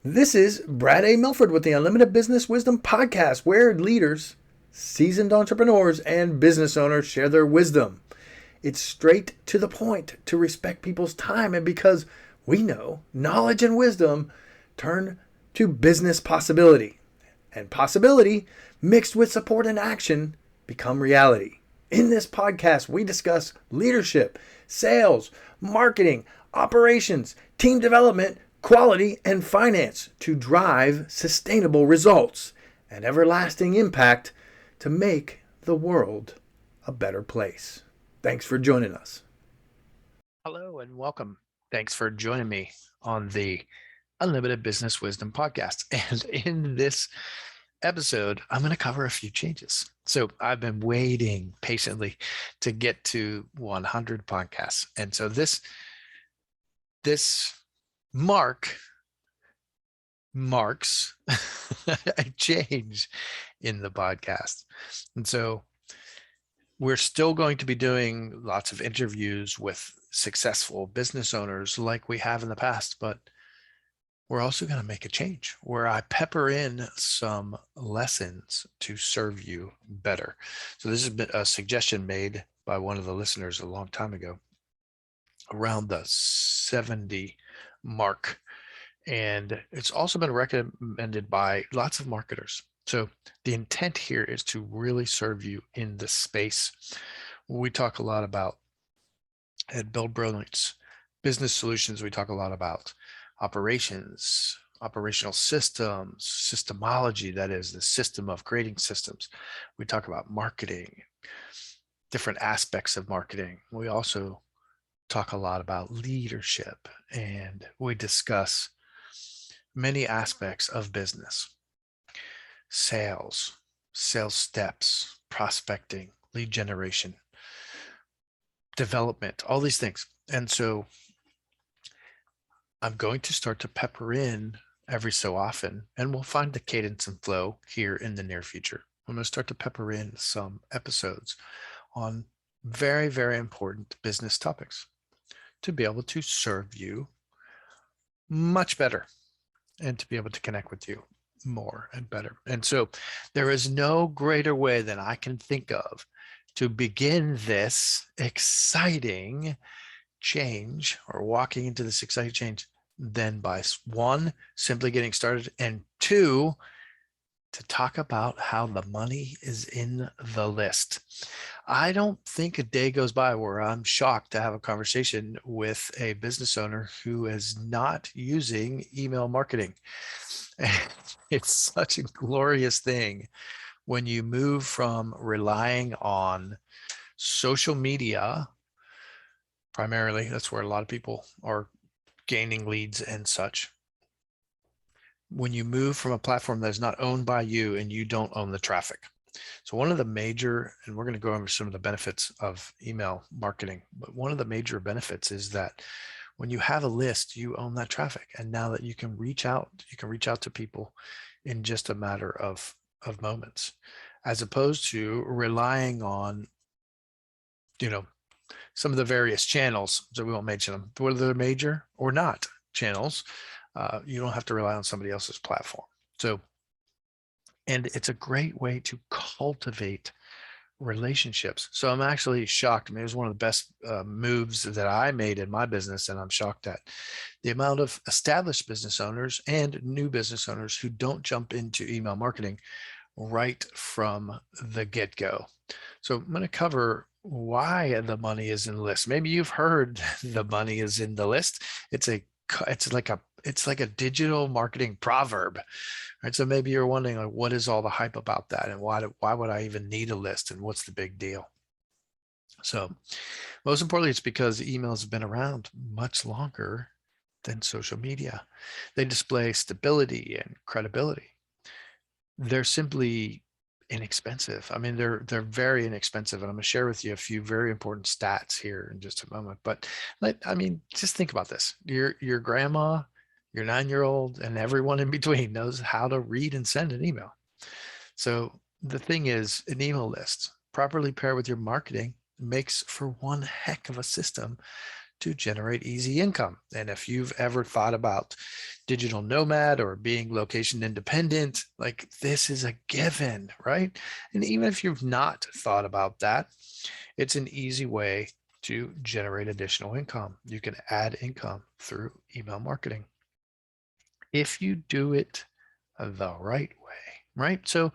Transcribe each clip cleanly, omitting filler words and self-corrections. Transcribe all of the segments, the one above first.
This is Brad A. Milford with the Unlimited Business Wisdom Podcast, where leaders, seasoned entrepreneurs, and business owners share their wisdom. It's straight to the point to respect people's time, and because we know knowledge and wisdom turn to business possibility, and possibility mixed with support and action become reality. In this podcast, we discuss leadership, sales, marketing, operations, team development, quality, and finance to drive sustainable results and everlasting impact to make the world a better place. Thanks for joining us. Hello and welcome. Thanks for joining me on the Unlimited Business Wisdom Podcast. And in this episode, I'm going to cover a few changes. So I've been waiting patiently to get to 100 podcasts. And so this marks a change in the podcast. And so we're still going to be doing lots of interviews with successful business owners like we have in the past, but we're also going to make a change where I pepper in some lessons to serve you better. So this has been a suggestion made by one of the listeners a long time ago, around the 70 mark. And it's also been recommended by lots of marketers. So the intent here is to really serve you in the space we talk a lot about at Build Brilliance. Business solutions, we talk a lot about operations, operational systems, systemology, that is the system of creating systems. We talk about marketing, different aspects of marketing. We also talk a lot about leadership, and we discuss many aspects of business, sales steps, prospecting, lead generation, development, all these things. And so I'm going to start to pepper in every so often, and we'll find the cadence and flow here in the near future. I'm going to start to pepper in some episodes on very, very important business topics to be able to serve you much better and to be able to connect with you more and better. And so there is no greater way than I can think of to begin this exciting change, or walking into this exciting change, than by one, simply getting started, and two, to talk about how the money is in the list. I don't think a day goes by where I'm shocked to have a conversation with a business owner who is not using email marketing. It's such a glorious thing when you move from relying on social media primarily. That's where a lot of people are gaining leads and such. When you move from a platform that is not owned by you and you don't own the traffic. So one of the major, and we're going to go over some of the benefits of email marketing, but one of the major benefits is that when you have a list, you own that traffic. And now that you can reach out to people in just a matter of moments, as opposed to relying on, some of the various channels. So we won't mention them, whether they're major or not channels. You don't have to rely on somebody else's platform. So, and it's a great way to cultivate relationships. So I'm actually shocked. I mean, it was one of the best moves that I made in my business, and I'm shocked at the amount of established business owners and new business owners who don't jump into email marketing right from the get-go. So I'm going to cover why the money is in the list. Maybe you've heard the money is in the list. It's like a digital marketing proverb, right? So maybe you're wondering, like, what is all the hype about that, and why would I even need a list, and what's the big deal? So most importantly, it's because emails have been around much longer than social media. They display stability and credibility. They're simply inexpensive. I mean, they're very inexpensive, and I'm going to share with you a few very important stats here in just a moment. But just think about this: your grandma, your 9-year-old, and everyone in between knows how to read and send an email. So the thing is, an email list properly paired with your marketing makes for one heck of a system to generate easy income. And if you've ever thought about digital nomad or being location independent, like this is a given, right? And even if you've not thought about that, it's an easy way to generate additional income. You can add income through email marketing if you do it the right way, right? So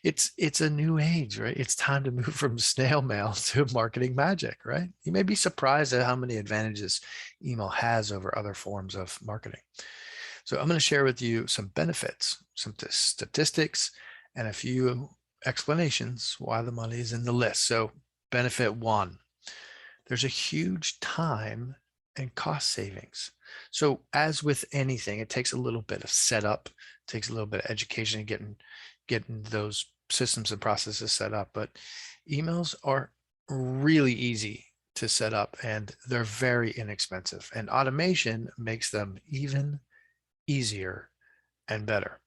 it's a new age, right? It's time to move from snail mail to marketing magic, right? You may be surprised at how many advantages email has over other forms of marketing. So I'm going to share with you some benefits, some statistics, and a few explanations why the money is in the list. So benefit one, there's a huge time and cost savings. So as with anything, it takes a little bit of setup, takes a little bit of education and getting those systems and processes set up. But emails are really easy to set up and they're very inexpensive. And automation makes them even easier and better.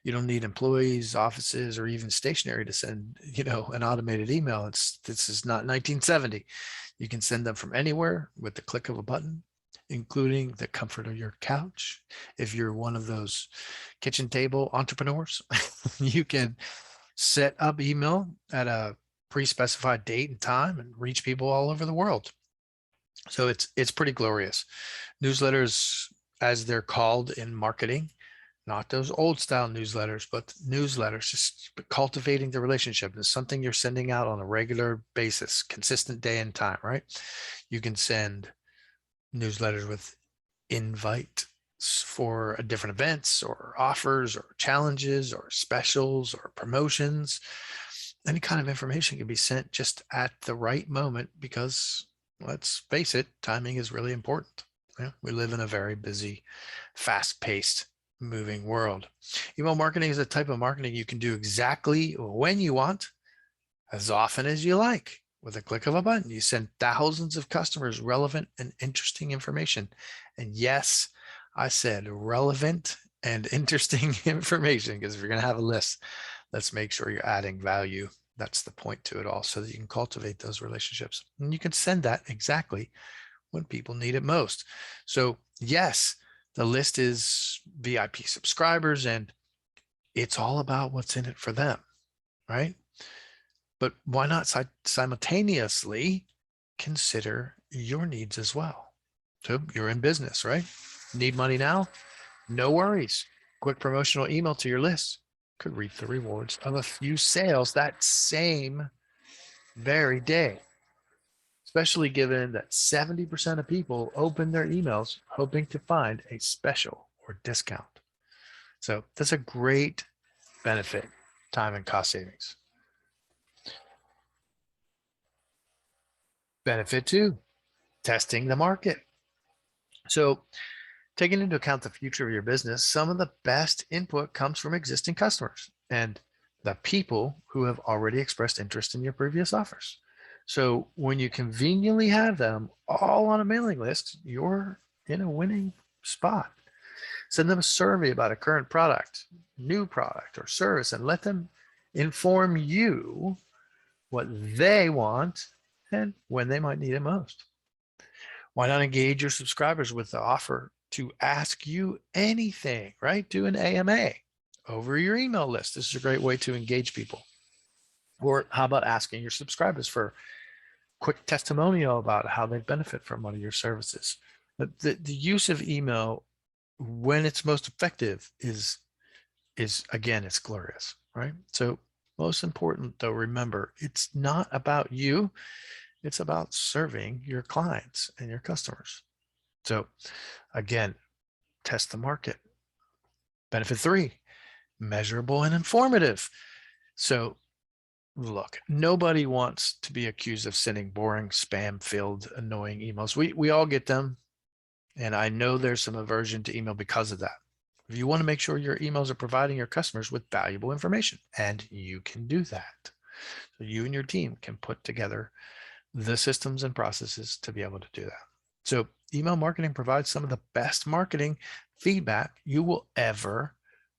You don't need employees, offices, or even stationery to send, an automated email. This is not 1970. You can send them from anywhere with the click of a button, including the comfort of your couch. If you're one of those kitchen table entrepreneurs, you can set up email at a pre-specified date and time and reach people all over the world. So it's pretty glorious. Newsletters, as they're called in marketing, not those old style newsletters, but newsletters, just cultivating the relationship is something you're sending out on a regular basis, consistent day and time, right? You can send newsletters with invites for different events or offers or challenges or specials or promotions. Any kind of information can be sent just at the right moment because, let's face it, timing is really important. Yeah, we live in a very busy, fast-paced, moving world. Email marketing is a type of marketing you can do exactly when you want, as often as you like. With a click of a button, you send thousands of customers relevant and interesting information. And yes, I said relevant and interesting information, because if you're going to have a list, let's make sure you're adding value. That's the point to it all, so that you can cultivate those relationships. And you can send that exactly when people need it most. So yes, the list is VIP subscribers, and it's all about what's in it for them, right? But why not simultaneously consider your needs as well? So you're in business, right? Need money now? No worries. Quick promotional email to your list could reap the rewards of a few sales that same very day, especially given that 70% of people open their emails hoping to find a special or discount. So that's a great benefit, time and cost savings. Benefit two, testing the market. So taking into account the future of your business, some of the best input comes from existing customers and the people who have already expressed interest in your previous offers. So when you conveniently have them all on a mailing list, you're in a winning spot. Send them a survey about a current product, new product, or service, and let them inform you what they want and when they might need it most. Why not engage your subscribers with the offer to ask you anything, right? Do an AMA over your email list. This is a great way to engage people. Or how about asking your subscribers for quick testimonial about how they benefit from one of your services? The use of email when it's most effective is again, it's glorious, right? So most important though, remember, it's not about you. It's about serving your clients and your customers. So again, test the market. Benefit three, measurable and informative. So look, nobody wants to be accused of sending boring, spam-filled, annoying emails. We all get them. And I know there's some aversion to email because of that. If you want to make sure your emails are providing your customers with valuable information, and you can do that. So you and your team can put together the systems and processes to be able to do that. So email marketing provides some of the best marketing feedback you will ever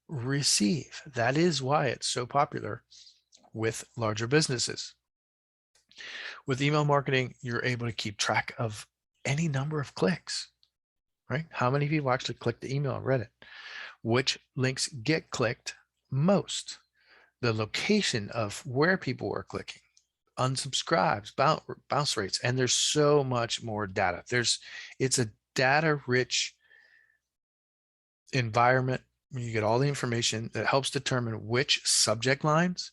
receive. That is why it's so popular with larger businesses. With email marketing, you're able to keep track of any number of clicks, right? How many people actually click the email and read it? Which links get clicked most? The location of where people are clicking, unsubscribes, bounce rates, and there's so much more data. It's a data-rich environment. You get all the information that helps determine which subject lines,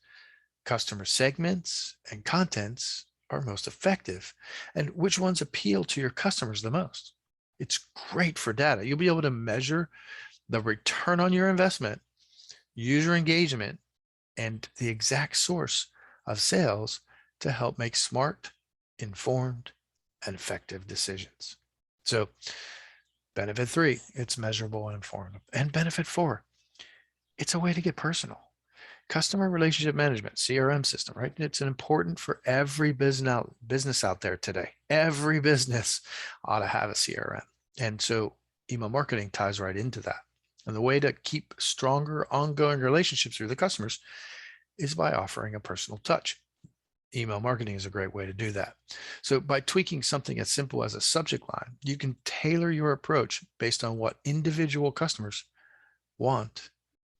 customer segments, and contents are most effective, and which ones appeal to your customers the most. It's great for data. You'll be able to measure the return on your investment, user engagement, and the exact source of sales to help make smart, informed, and effective decisions. So benefit 3, it's measurable and informative. And benefit 4, it's a way to get personal. Customer relationship management, CRM system, right? It's important for every business out there today. Every business ought to have a CRM. And so email marketing ties right into that. And the way to keep stronger ongoing relationships with the customers is by offering a personal touch. Email marketing is a great way to do that. So by tweaking something as simple as a subject line, you can tailor your approach based on what individual customers want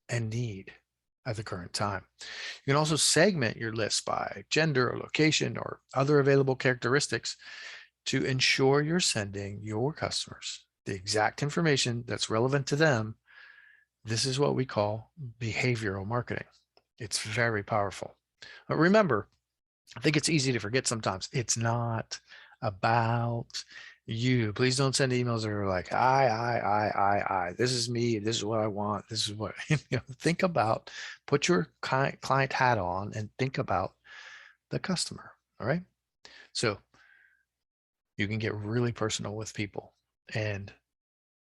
and need at the current time. You can also segment your list by gender or location or other available characteristics to ensure you're sending your customers the exact information that's relevant to them. This is what we call behavioral marketing. It's very powerful. But remember, I think it's easy to forget sometimes. It's not about you. Please don't send emails that are like, I. This is me. This is what I want. This is what, think about, put your client hat on and think about the customer. All right. So you can get really personal with people and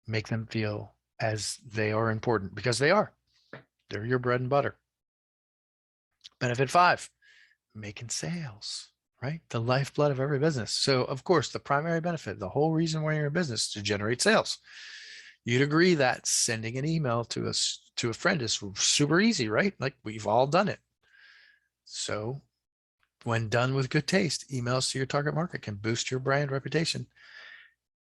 make them feel as they are important, because they are. They're your bread and butter. Benefit 5, making sales, right? The lifeblood of every business. So of course, the primary benefit, the whole reason why you're in business, is to generate sales. You'd agree that sending an email to a friend is super easy, right? Like, we've all done it. So when done with good taste, emails to your target market can boost your brand reputation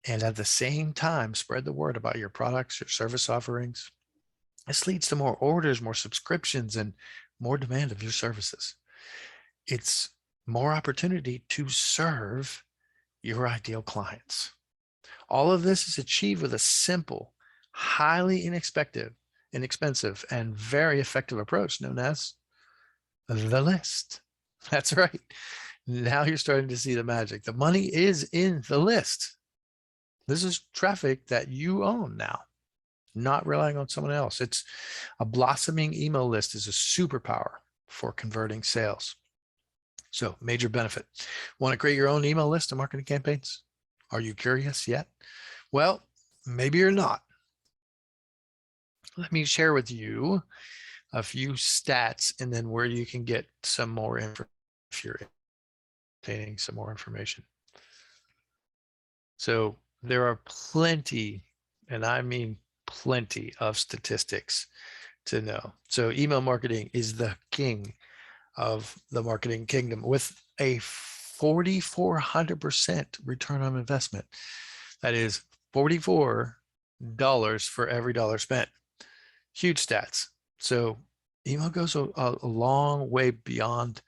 and at the same time spread the word about your products, your service offerings. This leads to more orders, more subscriptions, and more demand of your services. It's more opportunity to serve your ideal clients. All of this is achieved with a simple, highly inexpensive, and very effective approach known as the list. That's right. Now you're starting to see the magic. The money is in the list. This is traffic that you own now, not relying on someone else. It's a blossoming email list is a superpower for converting sales. So major benefit. Want to create your own email list of marketing campaigns? Are you curious yet? Well, maybe you're not. Let me share with you a few stats and then where you can get some more info if you're obtaining some more information. So there are plenty, and I mean plenty, of statistics to know. So email marketing is the king of the marketing kingdom with a 4,400% return on investment. That is $44 for every dollar spent. Huge stats. So email goes a long way beyond,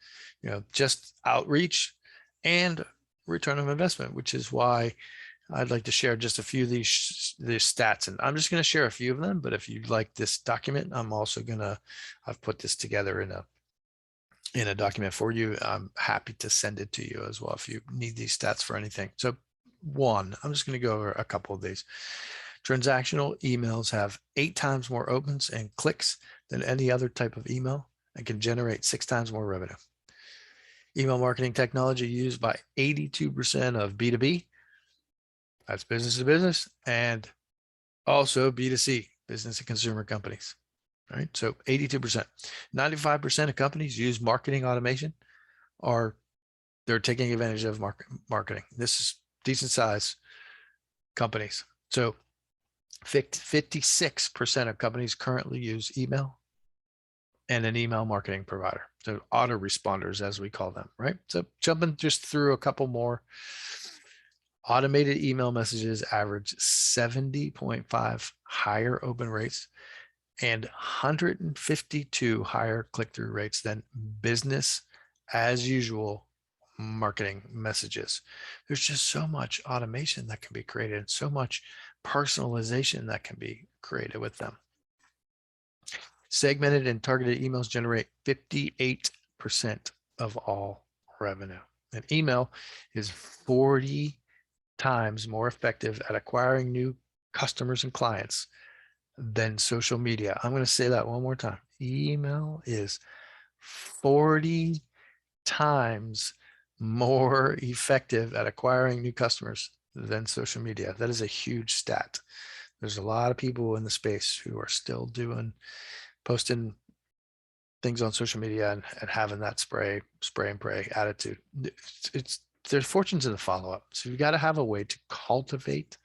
just outreach and return on investment, which is why I'd like to share just a few of these stats. And I'm just going to share a few of them, but if you'd like this document, I've put this together in a document for you. I'm happy to send it to you as well if you need these stats for anything. So I'm just going to go over a couple of these. Transactional emails have 8 times more opens and clicks than any other type of email and can generate 6 times more revenue. Email marketing technology used by 82% of B2B, that's business to business, and also B2C, business to consumer companies. Right? So 82%. 95% of companies use marketing automation, or they're taking advantage of marketing. This is decent size companies. So 56% of companies currently use email and an email marketing provider. So autoresponders, as we call them, right? So jumping just through a couple more. Automated email messages average 70.5 higher open rates and 152 higher click-through rates than business as usual marketing messages. There's just so much automation that can be created, so much personalization that can be created with them. Segmented and targeted emails generate 58% of all revenue. And email is 40 times more effective at acquiring new customers and clients than social media. I'm going to say that one more time. Email is 40 times more effective at acquiring new customers than social media. That is a huge stat. There's a lot of people in the space who are still posting things on social media and having that spray and pray attitude. There's fortunes in the follow-up. So you got to have a way to cultivate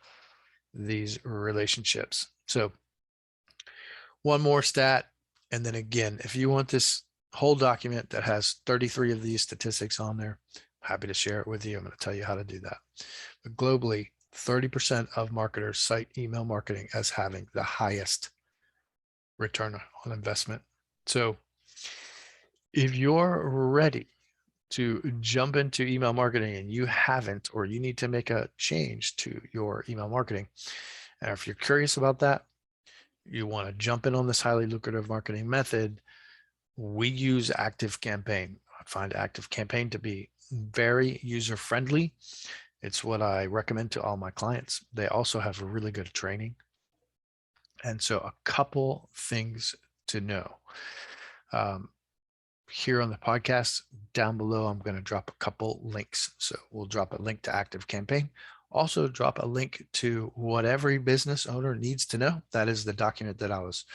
these relationships. So one more stat. And then again, if you want this whole document that has 33 of these statistics on there, I'm happy to share it with you. I'm going to tell you how to do that. But globally, 30% of marketers cite email marketing as having the highest return on investment. So if you're ready to jump into email marketing and you haven't, or you need to make a change to your email marketing, and if you're curious about that, you want to jump in on this highly lucrative marketing method, we use ActiveCampaign. I find ActiveCampaign to be very user-friendly. It's what I recommend to all my clients. They also have a really good training. And so a couple things to know. Here on the podcast, down below, I'm going to drop a couple links. So we'll drop a link to ActiveCampaign. Also drop a link to what every business owner needs to know. That is the document that I was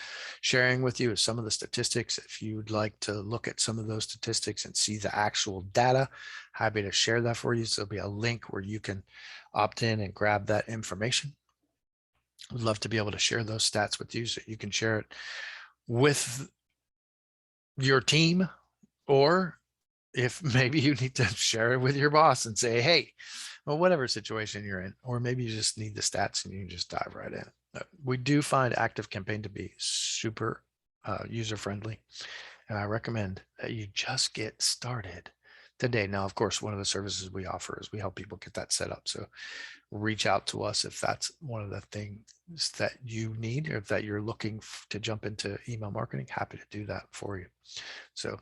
sharing with you, is some of the statistics. If you'd like to look at some of those statistics and see the actual data, happy to share that for you. So there'll be a link where you can opt in and grab that information. I'd love to be able to share those stats with you so you can share it with your team, or if maybe you need to share it with your boss and say, hey, well, whatever situation you're in, or maybe you just need the stats and you can just dive right in. We do find ActiveCampaign to be super user-friendly, and I recommend that you just get started today. Now, of course, one of the services we offer is we help people get that set up. So reach out to us if that's one of the things that you need, or if that you're looking to jump into email marketing. Happy to do that for you. So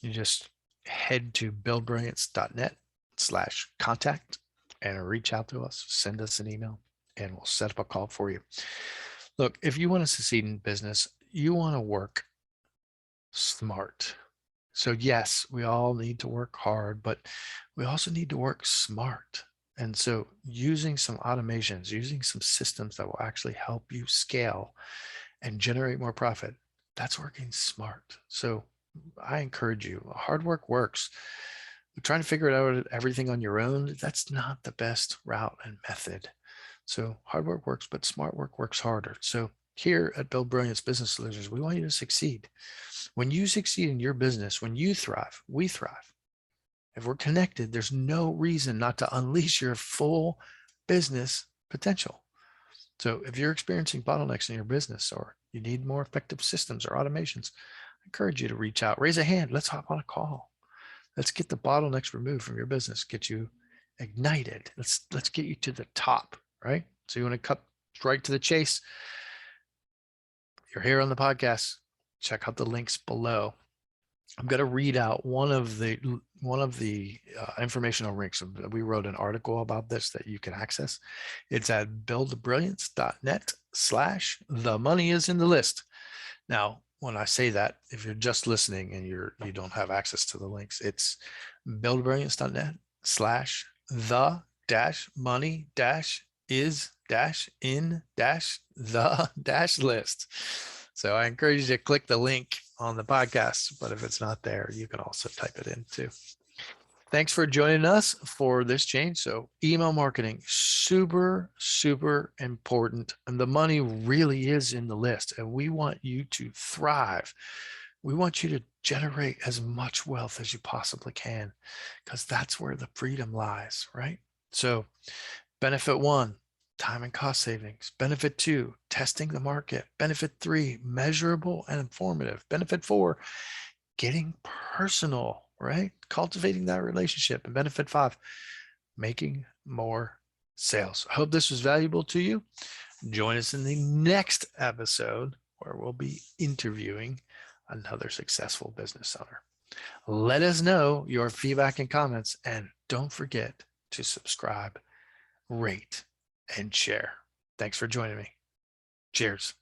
you just head to buildbrilliance.net/contact and reach out to us, send us an email, and we'll set up a call for you. Look, if you want to succeed in business, you want to work smart. So yes, we all need to work hard, but we also need to work smart. And so using some automations, using some systems that will actually help you scale and generate more profit, that's working smart. So I encourage you, hard work works. Trying to figure it out everything on your own, that's not the best route and method. So hard work works, but smart work works harder. So here at Build Brilliance Business Solutions, we want you to succeed. When you succeed in your business, when you thrive, we thrive. If we're connected, there's no reason not to unleash your full business potential. So if you're experiencing bottlenecks in your business, or you need more effective systems or automations, I encourage you to reach out, raise a hand. Let's hop on a call. Let's get the bottlenecks removed from your business, get you ignited. Let's get you to the top, right? So you want to cut right to the chase. You're here on the podcast. Check out the links below. I'm going to read out one of the informational links. We wrote an article about this that you can access. It's at buildbrilliance.net/the money is in the list. Now, when I say that, if you're just listening and you don't have access to the links, it's buildbrilliance.net/the-money-is-in-the-list. So I encourage you to click the link on the podcast, but if it's not there, you can also type it in too. Thanks for joining us for this change. So email marketing, super, super important. And the money really is in the list. And we want you to thrive. We want you to generate as much wealth as you possibly can, because that's where the freedom lies, right? So Benefit 1, time and cost savings. Benefit 2, testing the market. Benefit 3, measurable and informative. Benefit 4, getting personal, right? Cultivating that relationship. And benefit 5, making more sales. I hope this was valuable to you. Join us in the next episode where we'll be interviewing another successful business owner. Let us know your feedback and comments, and don't forget to subscribe, rate, and share. Thanks for joining me. Cheers.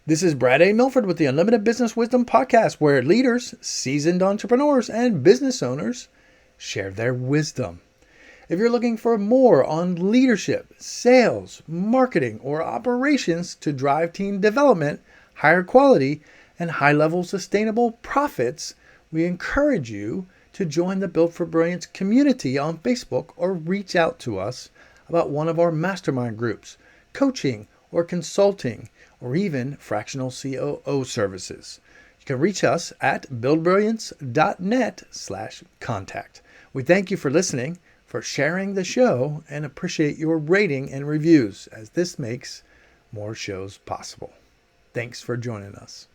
This is Brad A. Milford with the Unlimited Business Wisdom Podcast, where leaders, seasoned entrepreneurs, and business owners share their wisdom. If you're looking for more on leadership, sales, marketing, or operations to drive team development, higher quality, and high-level sustainable profits, we encourage you to join the Built for Brilliance community on Facebook or reach out to us about one of our mastermind groups, coaching or consulting, or even fractional COO services. You can reach us at buildbrilliance.net/contact. We thank you for listening, for sharing the show, and appreciate your rating and reviews, as this makes more shows possible. Thanks for joining us.